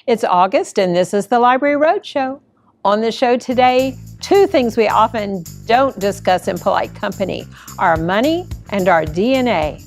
It's August, and this is the Library Roadshow. On the show today, two things we often don't discuss in polite company: our money and our DNA.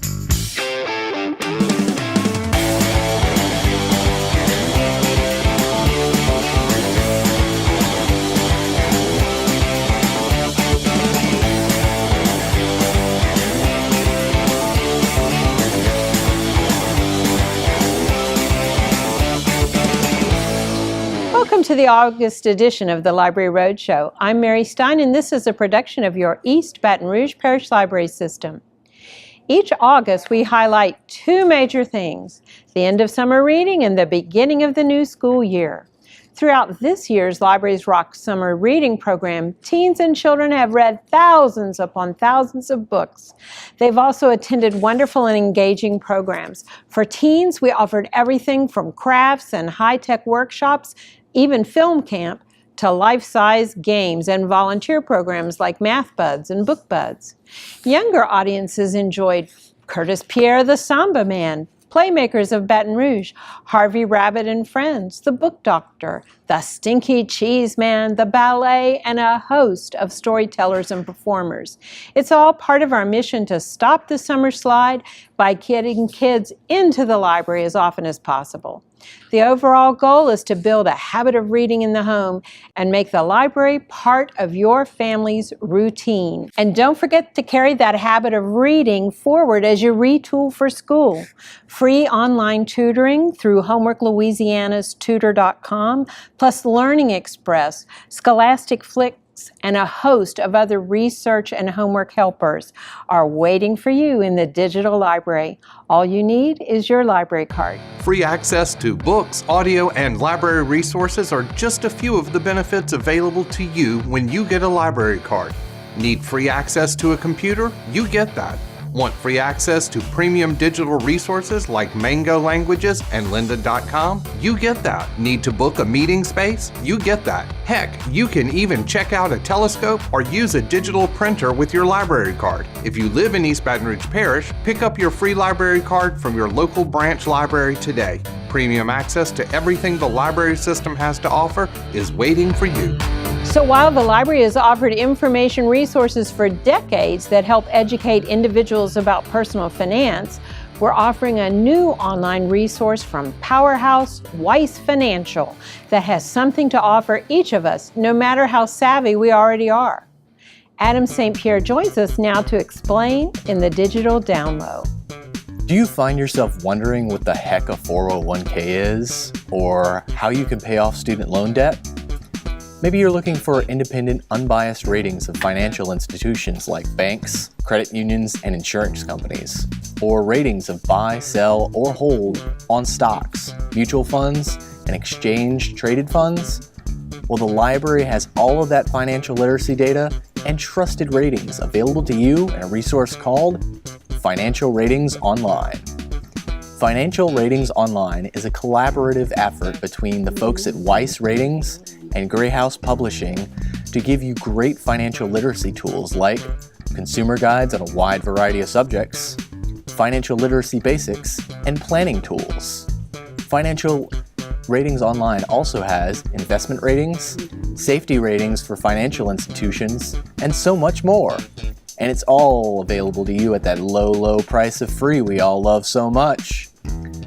Welcome to the August edition of the Library Roadshow. I'm Mary Stein, and this is a production of your East Baton Rouge Parish Library System. Each August, we highlight two major things: the end of summer reading and the beginning of the new school year. Throughout this year's Libraries Rock Summer Reading Program, teens and children have read thousands upon thousands of books. They've also attended wonderful and engaging programs. For teens, we offered everything from crafts and high-tech workshops, even film camp, to life-size games and volunteer programs like Math Buds and Book Buds. Younger audiences enjoyed Curtis Pierre the Samba Man, Playmakers of Baton Rouge, Harvey Rabbit and Friends, The Book Doctor, The Stinky Cheese Man, The Ballet, and a host of storytellers and performers. It's all part of our mission to stop the summer slide by getting kids into the library as often as possible. The overall goal is to build a habit of reading in the home and make the library part of your family's routine. And don't forget to carry that habit of reading forward as you retool for school. Free online tutoring through Homework Louisiana's Tutor.com, plus Learning Express, Scholastic Flicks, and a host of other research and homework helpers are waiting for you in the digital library. All you need is your library card. Free access to books, audio, and library resources are just a few of the benefits available to you when you get a library card. Need free access to a computer? You get that. Want free access to premium digital resources like Mango Languages and Lynda.com? You get that. Need to book a meeting space? You get that. Heck, you can even check out a telescope or use a digital printer with your library card. If you live in East Baton Rouge Parish, pick up your free library card from your local branch library today. Premium access to everything the library system has to offer is waiting for you. So while the library has offered information resources for decades that help educate individuals about personal finance, we're offering a new online resource from Powerhouse Weiss Financial that has something to offer each of us, no matter how savvy we already are. Adam St. Pierre joins us now to explain in the digital download. Do you find yourself wondering what the heck a 401k is, or how you can pay off student loan debt? Maybe you're looking for independent, unbiased ratings of financial institutions like banks, credit unions, and insurance companies, or ratings of buy, sell, or hold on stocks, mutual funds, and exchange-traded funds. Well, the library has all of that financial literacy data and trusted ratings available to you in a resource called Financial Ratings Online. Financial Ratings Online is a collaborative effort between the folks at Weiss Ratings and Gray House Publishing to give you great financial literacy tools like consumer guides on a wide variety of subjects, financial literacy basics, and planning tools. Financial Ratings Online also has investment ratings, safety ratings for financial institutions, and so much more. And it's all available to you at that low, low price of free we all love so much.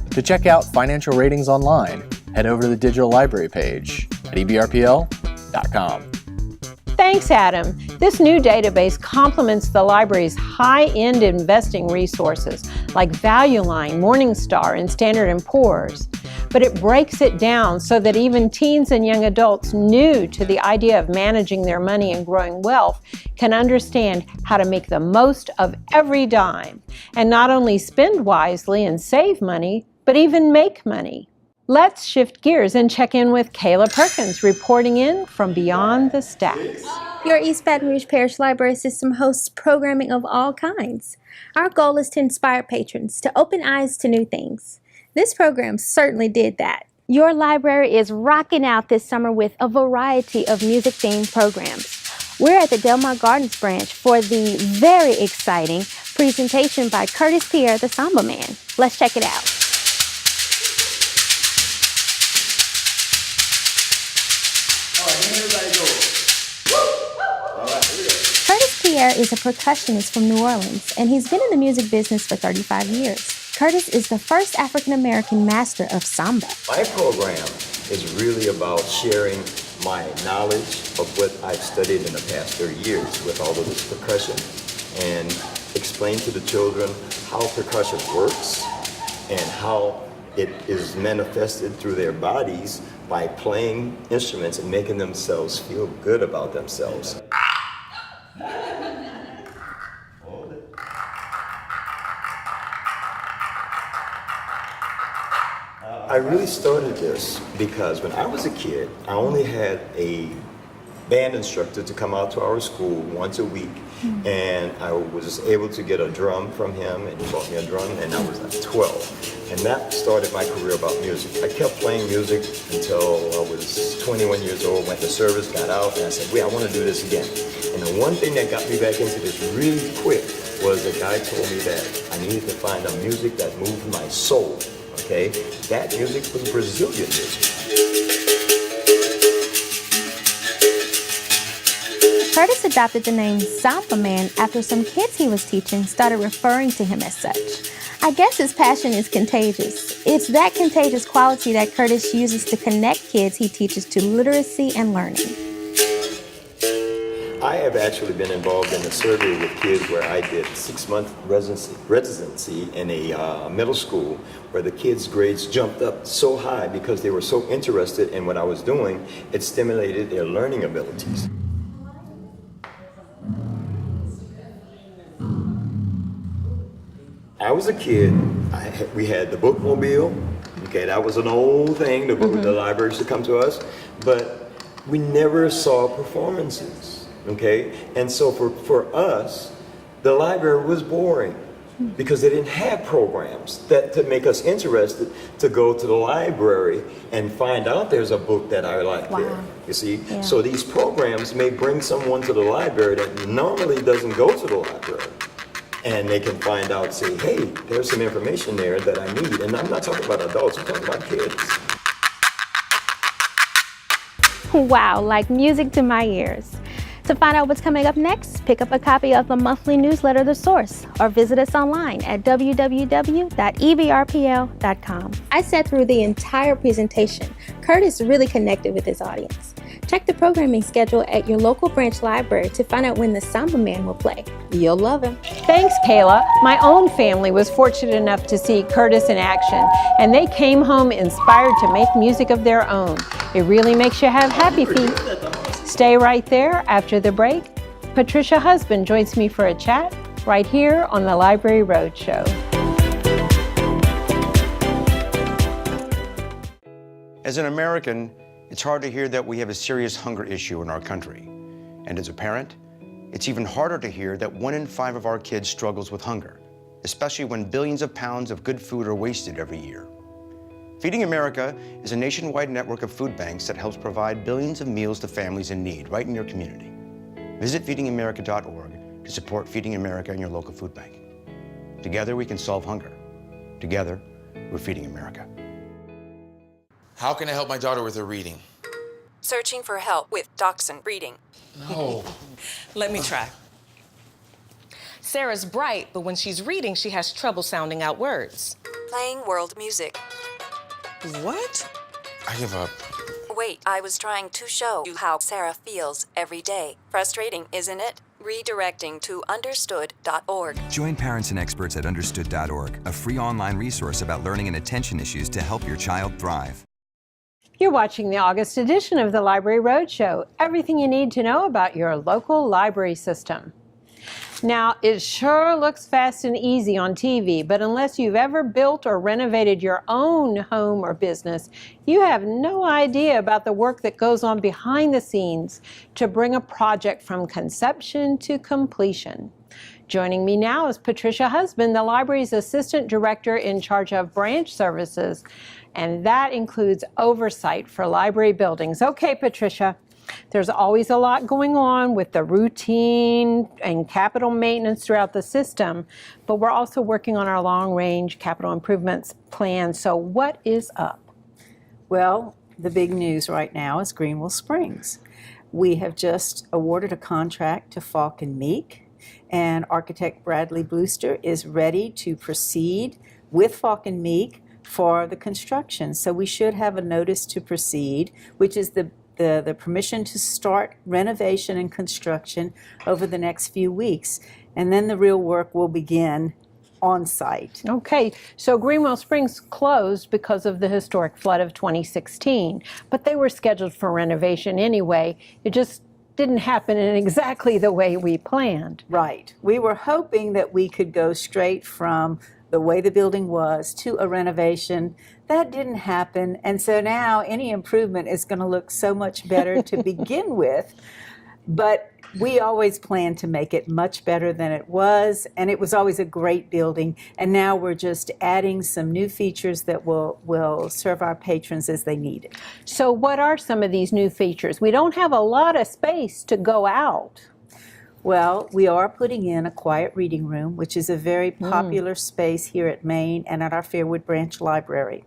To check out Financial Ratings Online, head over to the digital library page at ebrpl.com. Thanks, Adam. This new database complements the library's high-end investing resources like Value Line, Morningstar, and Standard & Poor's. But it breaks it down so that even teens and young adults new to the idea of managing their money and growing wealth can understand how to make the most of every dime and not only spend wisely and save money, but even make money. Let's shift gears and check in with Kayla Perkins, reporting in from Beyond the Stacks. Your East Baton Rouge Parish Library System hosts programming of all kinds. Our goal is to inspire patrons to open eyes to new things. This program certainly did that. Your library is rocking out this summer with a variety of music-themed programs. We're at the Delmar Gardens branch for the very exciting presentation by Curtis Pierre, the Samba Man. Let's check it out. Pierre is a percussionist from New Orleans, and he's been in the music business for 35 years. Curtis is the first African-American master of samba. My program is really about sharing my knowledge of what I've studied in the past 30 years with all of this percussion, and explain to the children how percussion works and how it is manifested through their bodies by playing instruments and making themselves feel good about themselves. I really started this because when I was a kid, I only had a band instructor to come out to our school once a week, and I was able to get a drum from him, and he bought me a drum, and I was like 12. And that started my career about music. I kept playing music until I was 21 years old, went to service, got out, and I said, wait, I want to do this again. And the one thing that got me back into this really quick was a guy told me that I needed to find a music that moved my soul. Okay, that music was Brazilian music. Curtis adopted the name Samba Man after some kids he was teaching started referring to him as such. I guess his passion is contagious. It's that contagious quality that Curtis uses to connect kids he teaches to literacy and learning. I have actually been involved in a survey with kids where I did 6-month residency in a middle school where the kids' grades jumped up so high because they were so interested in what I was doing. It stimulated their learning abilities. I was a kid, we had the bookmobile. Okay, that was an old thing, the libraries would come to us, but we never saw performances. Okay, and so for us, the library was boring because they didn't have programs that to make us interested to go to the library and find out there's a book that I like there. You see, so these programs may bring someone to the library that normally doesn't go to the library, and they can find out, say, hey, there's some information there that I need. And I'm not talking about adults, I'm talking about kids. Wow, like music to my ears. To find out what's coming up next, pick up a copy of the monthly newsletter, The Source, or visit us online at www.evrpl.com. I sat through the entire presentation. Curtis really connected with his audience. Check the programming schedule at your local branch library to find out when the Samba Man will play. You'll love him. Thanks, Kayla. My own family was fortunate enough to see Curtis in action, and they came home inspired to make music of their own. It really makes you have happy feet. Stay right there. After the break, Patricia Husband joins me for a chat right here on the Library Roadshow. As an American, it's hard to hear that we have a serious hunger issue in our country. And as a parent, it's even harder to hear that 1 in 5 of our kids struggles with hunger, especially when billions of pounds of good food are wasted every year. Feeding America is a nationwide network of food banks that helps provide billions of meals to families in need right in your community. Visit feedingamerica.org to support Feeding America and your local food bank. Together we can solve hunger. Together, we're Feeding America. How can I help my daughter with her reading? Searching for help with Dachshund reading. No. Let me try. Sarah's bright, but when she's reading, she has trouble sounding out words. Playing world music. What? I give up. Wait, I was trying to show you how Sarah feels every day. Frustrating, isn't it? Redirecting to understood.org. Join parents and experts at understood.org, a free online resource about learning and attention issues to help your child thrive. You're watching the August edition of the Library Roadshow. Everything you need to know about your local library system. Now, it sure looks fast and easy on TV, but unless you've ever built or renovated your own home or business, you have no idea about the work that goes on behind the scenes to bring a project from conception to completion. Joining me now is Patricia Husband, the library's assistant director in charge of branch services, and that includes oversight for library buildings. Okay, Patricia. There's always a lot going on with the routine and capital maintenance throughout the system, but we're also working on our long-range capital improvements plan. So what is up? Well, the big news right now is Greenville Springs. We have just awarded a contract to Falk and Meek. and architect Bradley Brewster is ready to proceed with Falk and Meek for the construction. So we should have a notice to proceed, which is the permission to start renovation and construction over the next few weeks. And then the real work will begin on site. Okay, so Greenwell Springs closed because of the historic flood of 2016, but they were scheduled for renovation anyway. It just didn't happen in exactly the way we planned. Right. We were hoping that we could go straight from the way the building was to a renovation. That didn't happen, and so now any improvement is going to look so much better to begin with. But we always planned to make it much better than it was, and it was always a great building. And now we're just adding some new features that will serve our patrons as they need it. So what are some of these new features? We don't have a lot of space to go out. Well, we are putting in a quiet reading room, which is a very popular space here at Maine and at our Fairwood Branch Library.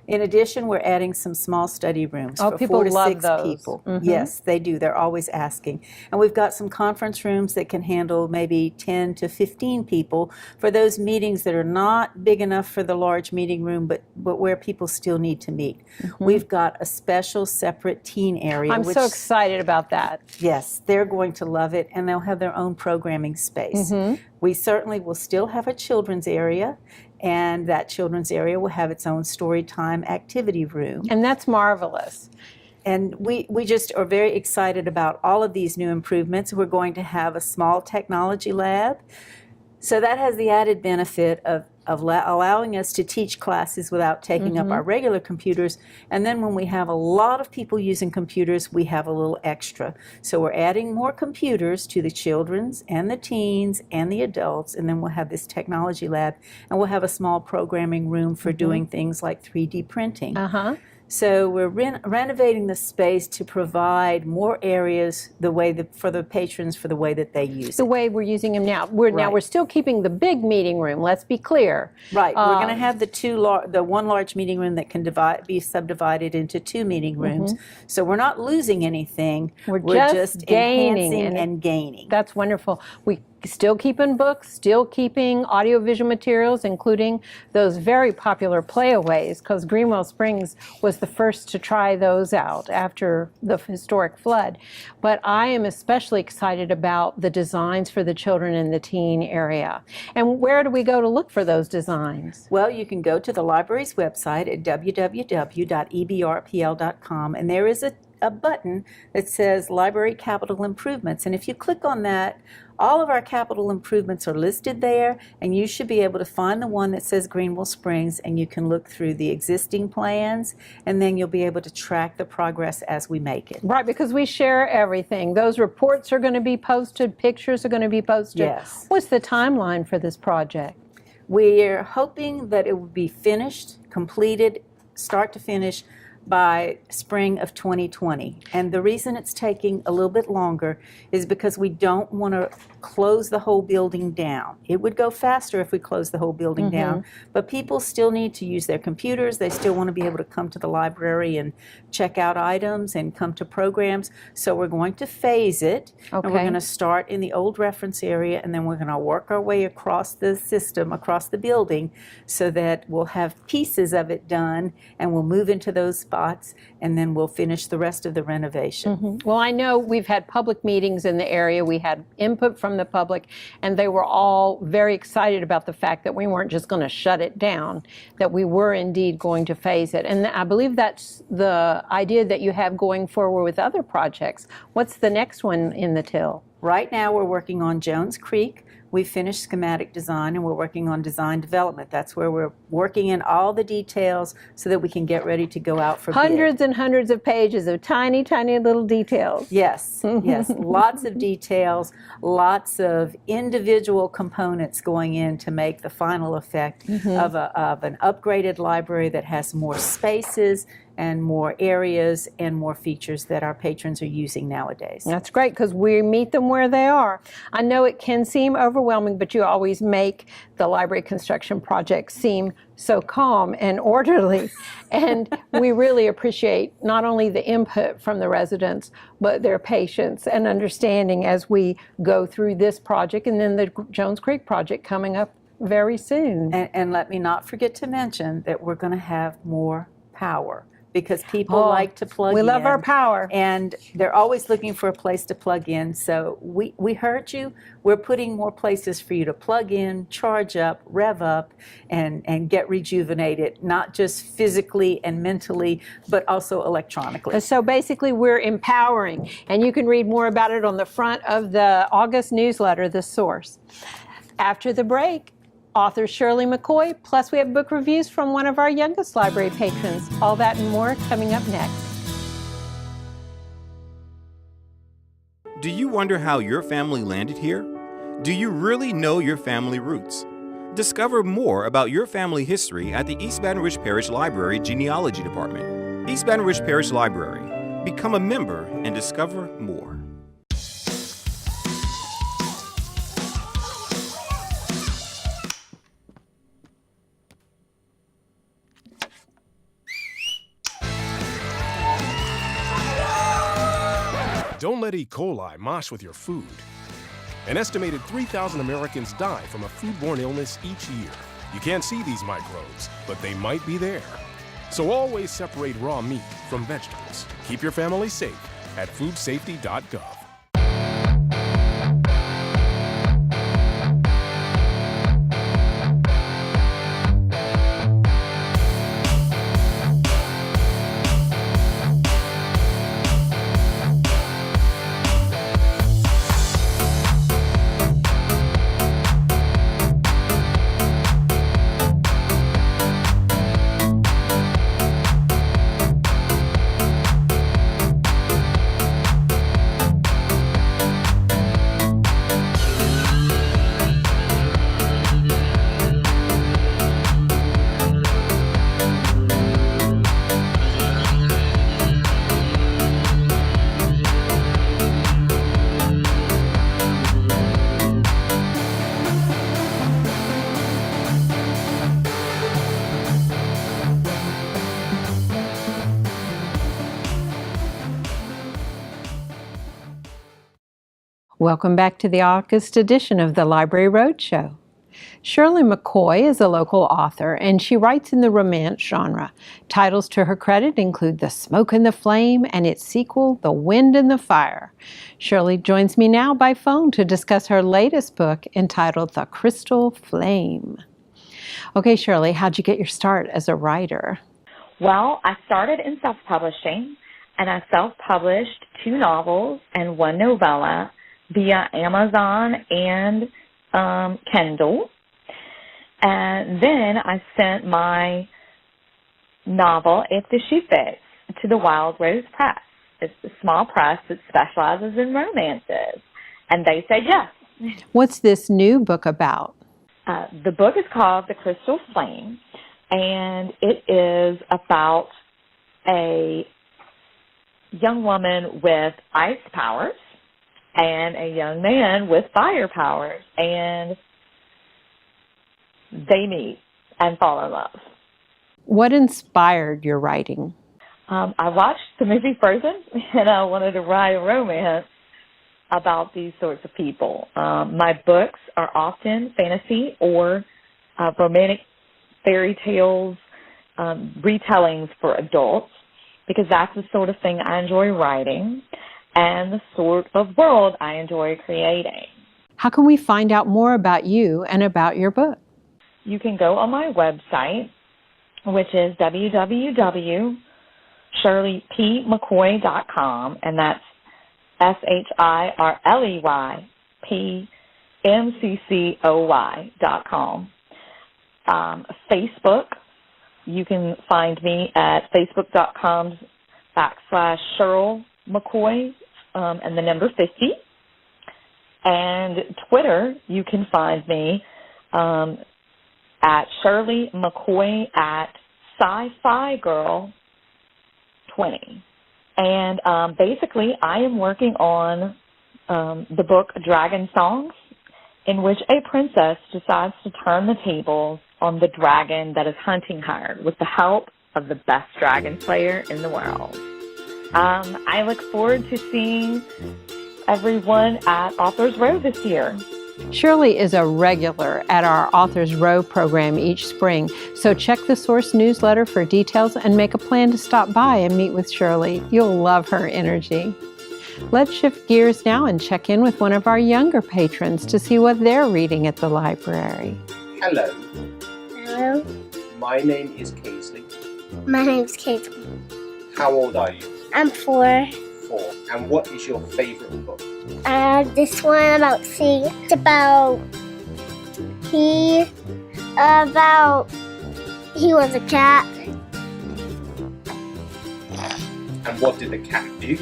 In addition, we're adding some small study rooms for people 4 to love 6 those. people. Yes, they do. They're always asking. And we've got some conference rooms that can handle maybe 10 to 15 people for those meetings that are not big enough for the large meeting room, but where people still need to meet. We've got a special separate teen area. I'm so excited about that. Yes, they're going to love it, and they'll have their own programming space. We certainly will still have a children's area, and that children's area will have its own story time activity room. And that's marvelous. And we just are very excited about all of these new improvements. We're going to have a small technology lab. So that has the added benefit of allowing us to teach classes without taking up our regular computers. And then when we have a lot of people using computers, we have a little extra. So we're adding more computers to the children's and the teens and the adults, and then we'll have this technology lab, and we'll have a small programming room for doing things like 3D printing. So we're renovating the space to provide more areas for the patrons for the way that they use it. The way we're using them now. We're still keeping the big meeting room, let's be clear. Right. We're going to have the one large meeting room that can be subdivided into 2 meeting rooms. So we're not losing anything. We're just gaining enhancing and gaining. That's wonderful. We still keeping books, still keeping audiovisual materials, including those very popular playaways, because Greenwell Springs was the first to try those out after the historic flood. But I am especially excited about the designs for the children in the teen area. And where do we go to look for those designs? Well, you can go to the library's website at www.ebrpl.com, and there is a button that says Library Capital Improvements. And if you click on that, all of our capital improvements are listed there, and you should be able to find the one that says Greenwell Springs, and you can look through the existing plans, and then you'll be able to track the progress as we make it. Right, because we share everything. Those reports are going to be posted, pictures are going to be posted. Yes. What's the timeline for this project? We're hoping that it will be finished, completed, start to finish, by spring of 2020. And the reason it's taking a little bit longer is because we don't want to close the whole building down. It would go faster if we closed the whole building down, but people still need to use their computers. They still want to be able to come to the library and check out items and come to programs. So we're going to phase it, and we're going to start in the old reference area, and then we're going to work our way across the system, across the building, so that we'll have pieces of it done, and we'll move into those spots, and then we'll finish the rest of the renovation. Well, I know we've had public meetings in the area. We had input from the public, and they were all very excited about the fact that we weren't just going to shut it down, that we were indeed going to phase it. And I believe that's the idea that you have going forward with other projects. What's the next one in the till? Right now we're working on Jones Creek. We finished schematic design, and we're working on design development. That's where we're working in all the details so that we can get ready to go out for Hundreds bid. and hundreds of pages of tiny, tiny little details. Yes, yes. Lots of details, lots of individual components going in to make the final effect of an upgraded library that has more spaces and more areas and more features that our patrons are using nowadays. That's great, because we meet them where they are. I know it can seem overwhelming, but you always make the library construction project seem so calm and orderly. And we really appreciate not only the input from the residents, but their patience and understanding as we go through this project and then the Jones Creek project coming up very soon. And let me not forget to mention that we're going to have more power, because people like to plug in. We love our power. And they're always looking for a place to plug in. So we heard you. We're putting more places for you to plug in, charge up, rev up, and get rejuvenated, not just physically and mentally, but also electronically. So basically, we're empowering. And you can read more about it on the front of the August newsletter, The Source. After the break, author Shirley McCoy, plus we have book reviews from one of our youngest library patrons. All that and more coming up next. Do you wonder how your family landed here? Do you really know your family roots? Discover more about your family history at the East Baton Rouge Parish Library Genealogy Department. East Baton Rouge Parish Library. Become a member and discover more. Don't let E. coli mosh with your food. An estimated 3,000 Americans die from a foodborne illness each year. You can't see these microbes, but they might be there. So always separate raw meat from vegetables. Keep your family safe at foodsafety.gov. Welcome back to the August edition of the Library Roadshow. Shirley McCoy is a local author, and she writes in the romance genre. Titles to her credit include The Smoke and the Flame and its sequel, The Wind and the Fire. Shirley joins me now by phone to discuss her latest book entitled The Crystal Flame. Okay, Shirley, how'd you get your start as a writer? Well, I started in self-publishing, and I self-published 2 novels and 1 novella via Amazon and Kindle. And then I sent my novel, If the Shoe Fits, to the Wild Rose Press. It's a small press that specializes in romances. And they said yes. What's this new book about? The book is called The Crystal Flame, and it is about a young woman with ice powers and a young man with fire powers, and they meet and fall in love. What inspired your writing? I watched the movie Frozen, and I wanted to write a romance about these sorts of people. My books are often fantasy or romantic fairy tales, retellings for adults, because that's the sort of thing I enjoy writing and the sort of world I enjoy creating. How can we find out more about you and about your book? You can go on my website, which is www.shirleypmccoy.com, and that's SHIRLEYPMCCOY.com. Facebook, you can find me at facebook.com/Cheryl McCoy and the number 50. And Twitter, you can find me at Shirley McCoy at Sci-Fi Girl 2020. And basically, I am working on the book Dragon Songs, in which a princess decides to turn the tables on the dragon that is hunting her with the help of the best dragon slayer in the world. I look forward to seeing everyone at Authors Row this year. Shirley is a regular at our Authors Row program each spring, so check the Source newsletter for details and make a plan to stop by and meet with Shirley. You'll love her energy. Let's shift gears now and check in with one of our younger patrons to see what they're reading at the library. Hello. Hello. My name is Kingsley. My name's Kate. How old are you? I'm 4. 4. And what is your favorite book? This one about It's about he was a cat. And what did the cat do?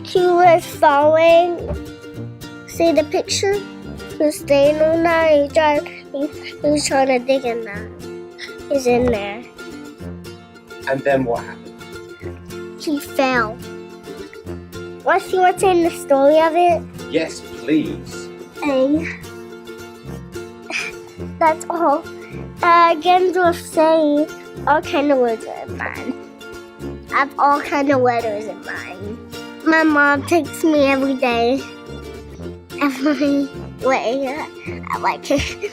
He was following. See the picture? He was staying on that. He was trying to dig in that. He's in there. And then what happened? He fell. Want to see what's in the story of it? Yes, please. That's all. Gensworth saying all kind of words are in mine. I have all kind of letters in mine. My mom takes me every day. Every way. I like it.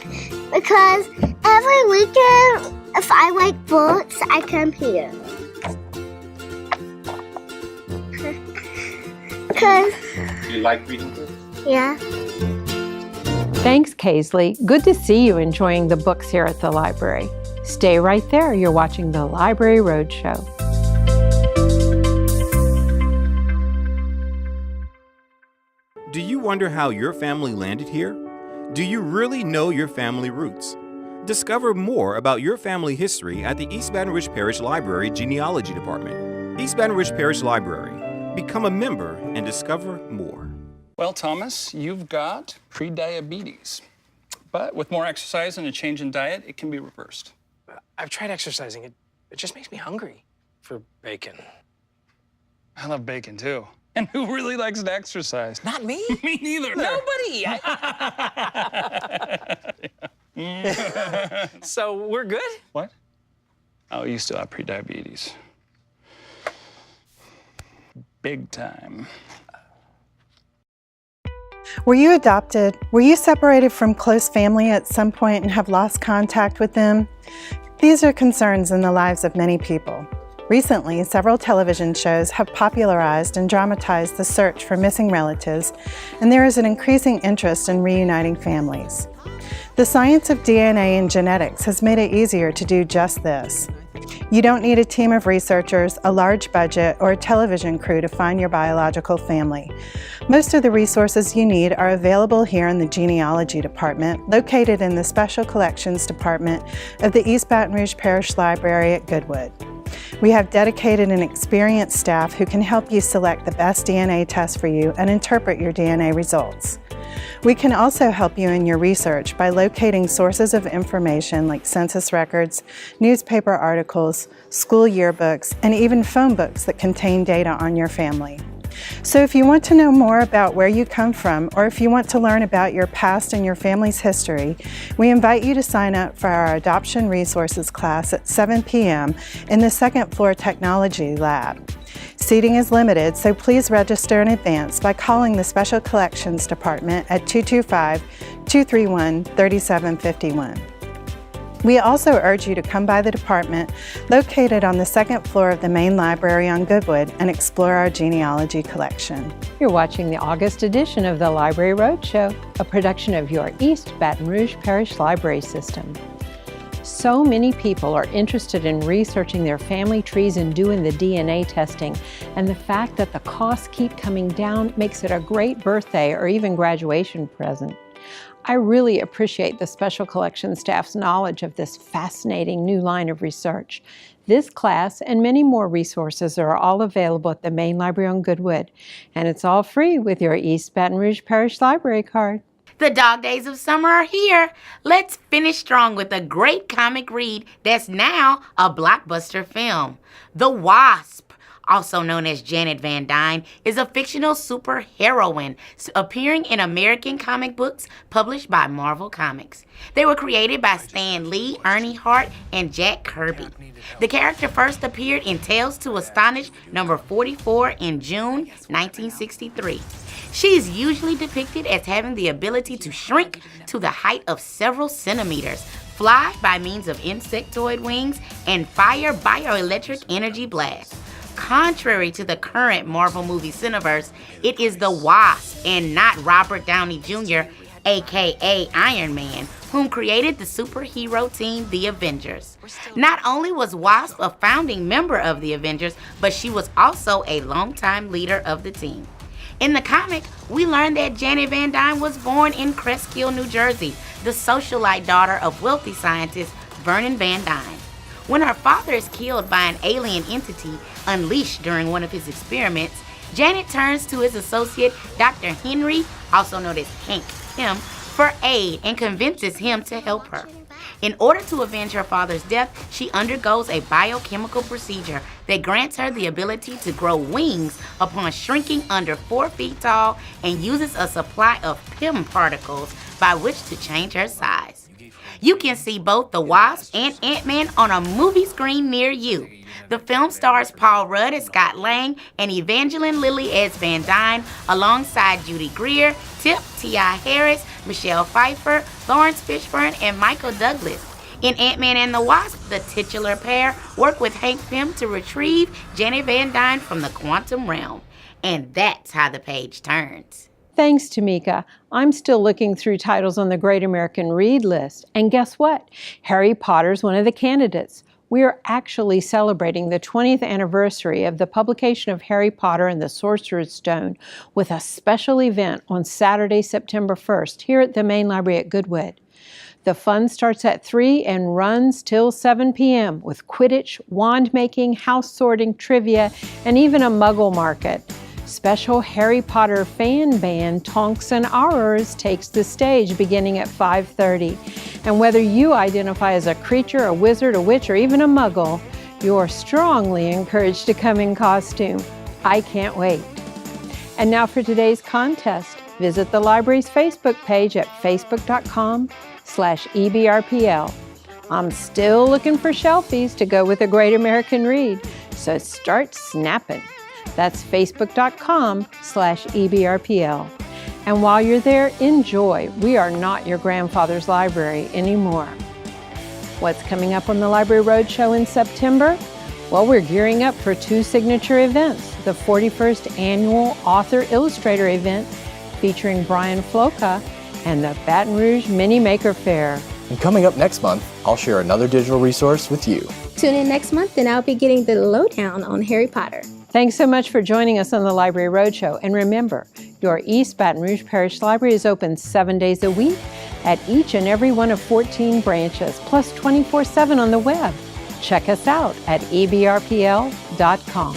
Because every weekend, if I like books, I come here. Because You like reading books? yeah. Thanks, Kaisley. Good to see you enjoying the books here at the library. Stay right there. You're watching the Library Roadshow. Do you wonder how your family landed here? Do you really know your family roots? Discover more about your family history at the East Baton Rouge Parish Library Genealogy Department. East Baton Rouge Parish Library. Become a member and discover more. Well, Thomas, you've got prediabetes. But with more exercise and a change in diet, it can be reversed. I've tried exercising. It just makes me hungry for bacon. I love bacon, too. And who really likes to exercise? Not me. Me neither. Nobody. So we're good? What? Oh, you still have prediabetes. Big time. Were you adopted? Were you separated from close family at some point and have lost contact with them? These are concerns in the lives of many people. Recently, several television shows have popularized and dramatized the search for missing relatives, and there is an increasing interest in reuniting families. The science of DNA and genetics has made it easier to do just this. You don't need a team of researchers, a large budget, or a television crew to find your biological family. Most of the resources you need are available here in the Genealogy Department, located in the Special Collections Department of the East Baton Rouge Parish Library at Goodwood. We have dedicated and experienced staff who can help you select the best DNA test for you and interpret your DNA results. We can also help you in your research by locating sources of information like census records, newspaper articles, school yearbooks, and even phone books that contain data on your family. So if you want to know more about where you come from, or if you want to learn about your past and your family's history, we invite you to sign up for our Adoption Resources class at 7 p.m. in the second floor Technology Lab. Seating is limited, so please register in advance by calling the Special Collections Department at 225-231-3751. We also urge you to come by the department located on the second floor of the main library on Goodwood and explore our genealogy collection. You're watching the August edition of the Library Roadshow, a production of your East Baton Rouge Parish Library System. So many people are interested in researching their family trees and doing the DNA testing, and the fact that the costs keep coming down makes it a great birthday or even graduation present. I really appreciate the Special Collections staff's knowledge of this fascinating new line of research. This class and many more resources are all available at the main library on Goodwood, and it's all free with your East Baton Rouge Parish Library card. The dog days of summer are here. Let's finish strong with a great comic read that's now a blockbuster film. The Wasp, also known as Janet Van Dyne, is a fictional superheroine appearing in American comic books published by Marvel Comics. They were created by Stan Lee, Ernie Hart, and Jack Kirby. The character first appeared in Tales to Astonish number 44 in June 1963. She is usually depicted as having the ability to shrink to the height of several centimeters, fly by means of insectoid wings, and fire bioelectric energy blasts. Contrary to the current Marvel movie Cineverse, it is the Wasp and not Robert Downey Jr., aka Iron Man, whom created the superhero team, the Avengers. Not only was Wasp a founding member of the Avengers, but she was also a longtime leader of the team. In the comic, we learned that Janet Van Dyne was born in Cresskill, New Jersey, the socialite daughter of wealthy scientist Vernon Van Dyne. When her father is killed by an alien entity unleashed during one of his experiments, Janet turns to his associate, Dr. Henry, also known as Hank Pym, for aid and convinces him to help her. In order to avenge her father's death, she undergoes a biochemical procedure that grants her the ability to grow wings upon shrinking under 4 feet tall and uses a supply of Pym particles by which to change her size. You can see both the Wasp and Ant-Man on a movie screen near you. The film stars Paul Rudd as Scott Lang and Evangeline Lilly as Van Dyne, alongside Judy Greer, Tip, T.I. Harris, Michelle Pfeiffer, Lawrence Fishburne, and Michael Douglas. In Ant-Man and the Wasp, the titular pair work with Hank Pym to retrieve Janet Van Dyne from the quantum realm. And that's how the page turns. Thanks, Tamika. I'm still looking through titles on the Great American Read list. And guess what? Harry Potter's one of the candidates. We are actually celebrating the 20th anniversary of the publication of Harry Potter and the Sorcerer's Stone with a special event on Saturday, September 1st, here at the Main Library at Goodwood. The fun starts at 3 and runs till 7 p.m. with Quidditch, wand making, house sorting, trivia, and even a muggle market. Special Harry Potter fan band Tonks and Aurors takes the stage beginning at 5:30. And whether you identify as a creature, a wizard, a witch, or even a muggle, you're strongly encouraged to come in costume. I can't wait. And now for today's contest. Visit the library's Facebook page at facebook.com/EBRPL. I'm still looking for shelfies to go with a Great American Read, so start snapping. That's facebook.com/EBRPL. And while you're there, enjoy. We are not your grandfather's library anymore. What's coming up on the Library Roadshow in September? Well, we're gearing up for 2 signature events. The 41st Annual Author-Illustrator event featuring Brian Floca and the Baton Rouge Mini Maker Fair. And coming up next month, I'll share another digital resource with you. Tune in next month and I'll be getting the lowdown on Harry Potter. Thanks so much for joining us on the Library Roadshow. And remember, your East Baton Rouge Parish Library is open 7 days a week at each and every one of 14 branches, plus 24/7 on the web. Check us out at ebrpl.com.